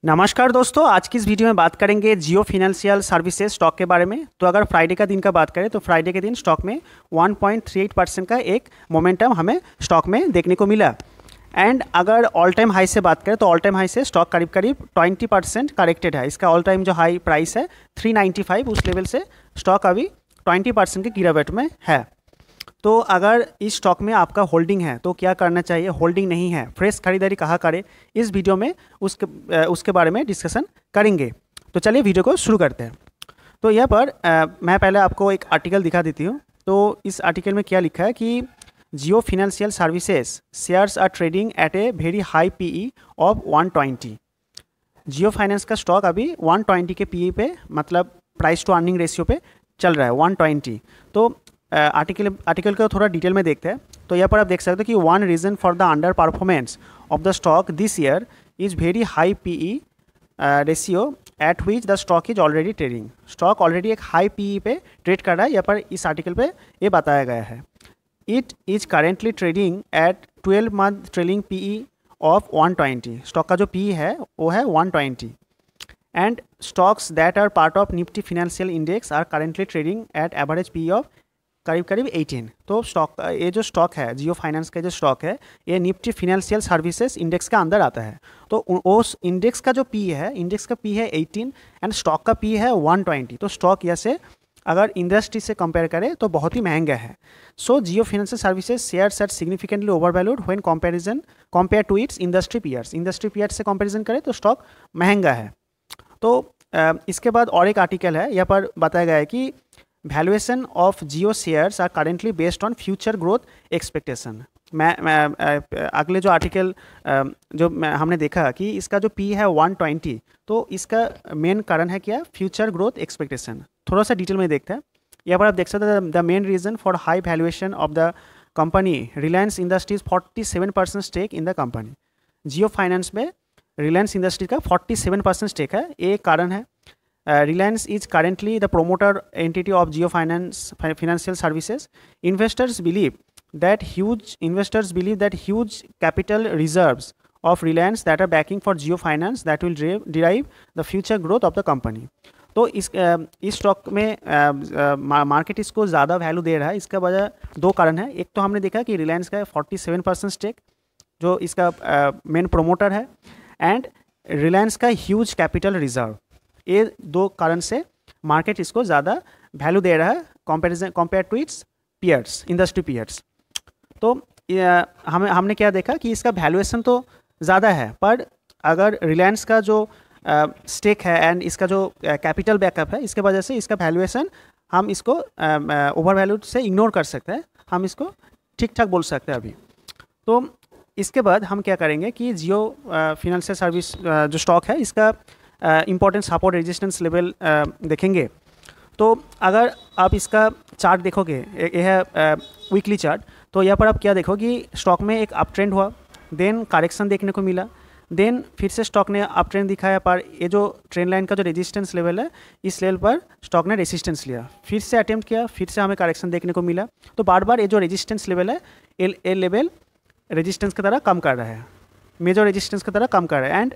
नमस्कार दोस्तों, आज की इस वीडियो में बात करेंगे जियो फिनेंशियल सर्विसेज स्टॉक के बारे में। तो अगर फ्राइडे का दिन का बात करें तो फ्राइडे के दिन स्टॉक में 1.38% का एक मोमेंटम हमें स्टॉक में देखने को मिला। एंड अगर ऑल टाइम हाई से बात करें तो ऑल टाइम हाई से स्टॉक करीब करीब 20% करेक्टेड है। इसका ऑल टाइम जो हाई प्राइस है 395, उस लेवल से स्टॉक अभी 20% के गिरावट में है। तो अगर इस स्टॉक में आपका होल्डिंग है तो क्या करना चाहिए, होल्डिंग नहीं है फ्रेश खरीदारी कहाँ करें, इस वीडियो में उसके बारे में डिस्कशन करेंगे। तो चलिए वीडियो को शुरू करते हैं। तो यहाँ पर मैं पहले आपको एक आर्टिकल दिखा देती हूँ। तो इस आर्टिकल में क्या लिखा है कि Jio financial services shares are trading at a very high PE of 120। Jio finance का स्टॉक अभी 120 के पीई पे, मतलब प्राइस टू अर्निंग रेशियो पे चल रहा है 120। तो आर्टिकल को थोड़ा डिटेल में देखते हैं। तो यहाँ पर आप देख सकते हो कि one reason for the underperformance of the stock this year is very high PE ratio at which the stock is already trading. Stock already एक हाई पीई पे ट्रेड कर रहा है। यहाँ पर इस आर्टिकल पे ये बताया गया है। It is currently trading at 12 month trailing PE of 120। Stock का जो पीई है वो है 120। And stocks that are part of Nifty financial index are currently trading at average PE of करीब 18। तो स्टॉक, ये जो स्टॉक है जियो फाइनेंस का जो स्टॉक है ये निफ्टी फिनेंशियल सर्विसेज इंडेक्स का अंदर आता है। तो उस इंडेक्स का जो पी है, इंडेक्स का पी है 18 एंड स्टॉक का पी है 120। तो स्टॉक ऐसे अगर इंडस्ट्री से कंपेयर करें तो बहुत ही महंगा है। So Jio financial services shares at significantly over valued when compare to its industry peers. Industry peers से कंपेरिजन करें तो स्टॉक महंगा है। तो इसके बाद और एक आर्टिकल है, यहाँ पर बताया गया है कि valuation of Jio shares are currently based on future growth expectation. मैं अगले जो आर्टिकल हमने देखा कि इसका जो पी है 120, तो इसका मेन कारण है क्या, फ्यूचर ग्रोथ एक्सपेक्टेशन। थोड़ा सा डिटेल में देखते हैं। यहाँ पर आप देख सकते हैं the main reason for high valuation of the company Reliance Industries 47% stake in the company. Jio finance में रिलायंस इंडस्ट्री का 47% स्टेक है, ये कारण है। Reliance is currently the promoter entity of Jio Financial Services. Investors believe that huge capital reserves of Reliance that are backing for Jio Finance that will derive the future growth of the company. तो इस stock में market इसको ज़्यादा value दे रहा है। इसका वजह दो कारण है। एक तो हमने देखा कि रिलायंस का 47% स्टेक जो इसका मेन प्रोमोटर है, एंड रिलायंस का ह्यूज कैपिटल रिजर्व, ये दो कारण से मार्केट इसको ज़्यादा वैल्यू दे रहा है compare to its peers, industry peers. तो हमने क्या देखा कि इसका वैल्यूएशन तो ज़्यादा है, पर अगर रिलायंस का जो स्टेक है एंड इसका जो कैपिटल बैकअप है, इसके वजह से इसका वैल्यूएशन हम इसको ओवर वैल्यूड से इग्नोर कर सकते हैं, हम इसको ठीक ठाक बोल सकते हैं अभी। तो इसके बाद हम क्या करेंगे कि जियो फिनेंशियल सर्विस जो स्टॉक है इसका इम्पोर्टेंट सपोर्ट रेजिस्टेंस लेवल देखेंगे। तो अगर आप इसका चार्ट देखोगे, ये है वीकली चार्ट, तो यहाँ पर आप क्या देखो कि स्टॉक में एक अप ट्रेंड हुआ, देन करेक्शन देखने को मिला, देन फिर से स्टॉक ने अप ट्रेंड दिखाया, पर ये जो ट्रेंड लाइन का जो रेजिस्टेंस लेवल है इस लेवल पर स्टॉक ने रेजिस्टेंस लिया, फिर से अटेम्प्ट किया, फिर से हमें करेक्शन देखने को मिला। तो बार बार ये जो रेजिस्टेंस लेवल है ये लेवल रेजिस्टेंस की तरह कम कर रहा है, मेजर रेजिस्टेंस की तरह कम कर रहा है। एंड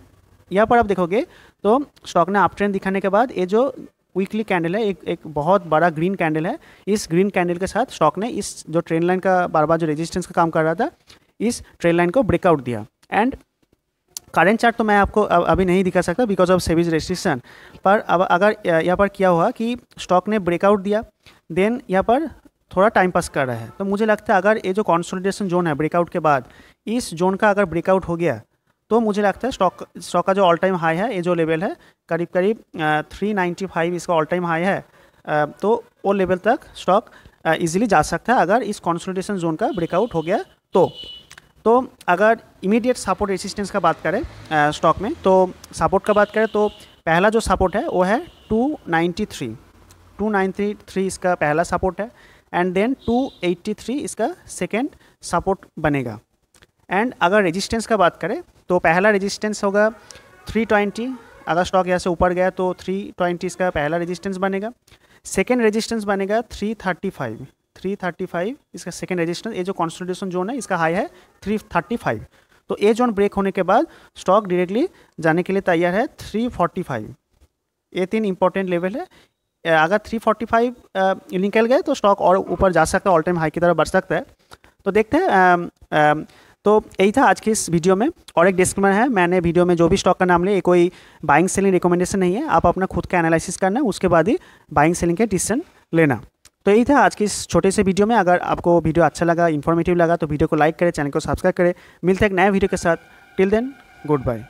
यहाँ पर आप देखोगे तो स्टॉक ने अप ट्रेंड दिखाने के बाद ये जो वीकली कैंडल है, एक बहुत बड़ा ग्रीन कैंडल है, इस ग्रीन कैंडल के साथ स्टॉक ने इस जो ट्रेंड लाइन का बार बार जो रेजिस्टेंस का काम कर रहा था, इस ट्रेंड लाइन को ब्रेकआउट दिया। एंड करेंट चार्ट तो मैं आपको अभी नहीं दिखा सकता बिकॉज ऑफ सेबीज रेस्ट्रिक्शन, पर अब अगर यहाँ पर क्या हुआ कि स्टॉक ने ब्रेकआउट दिया, देन यहाँ पर थोड़ा टाइम पास कर रहा है। तो मुझे लगता है अगर ये जो कंसोलिडेशन जोन है ब्रेकआउट के बाद, इस जोन का अगर ब्रेकआउट हो गया तो मुझे लगता है स्टॉक का जो ऑल टाइम हाई है, ये जो लेवल है करीब 395 इसका ऑल टाइम हाई है, तो वो लेवल तक स्टॉक इजीली जा सकता है अगर इस कंसोलिडेशन जोन का ब्रेकआउट हो गया तो अगर इमीडिएट सपोर्ट रेजिस्टेंस का बात करें स्टॉक में, तो सपोर्ट का बात करें तो पहला जो सपोर्ट है वो है 293 इसका पहला सपोर्ट है, एंड देन 283 इसका सेकेंड सपोर्ट बनेगा। एंड अगर रेजिस्टेंस का बात करें तो पहला रेजिस्टेंस होगा 320, अगर स्टॉक यहाँ से ऊपर गया तो 320 इसका पहला रेजिस्टेंस बनेगा। सेकेंड रेजिस्टेंस बनेगा 335 इसका सेकेंड रेजिस्टेंस। ये जो कंसोलिडेशन जोन है इसका हाई है 335, तो ये जोन ब्रेक होने के बाद स्टॉक डायरेक्टली जाने के लिए तैयार है 345। ये 3 इंपॉर्टेंट लेवल है। अगर 345 निकल गए तो स्टॉक और ऊपर जा सकता है, ऑल टाइम हाई की तरफ बढ़ सकता है। तो देखते हैं। तो यही था आज की इस वीडियो में। और एक डिस्क्लेमर है, मैंने वीडियो में जो भी स्टॉक का नाम लिया ये कोई बाइंग सेलिंग रिकमेंडेशन नहीं है, आप अपना खुद का एनालिसिस करना, उसके बाद ही बाइंग सेलिंग के डिसीजन लेना। तो यही था आज की इस छोटे से वीडियो में। अगर आपको वीडियो अच्छा लगा, इन्फॉर्मेटिव लगा तो वीडियो को लाइक करें, चैनल को सब्सक्राइब करें। मिलते हैं एक नए वीडियो के साथ। Till then, good bye.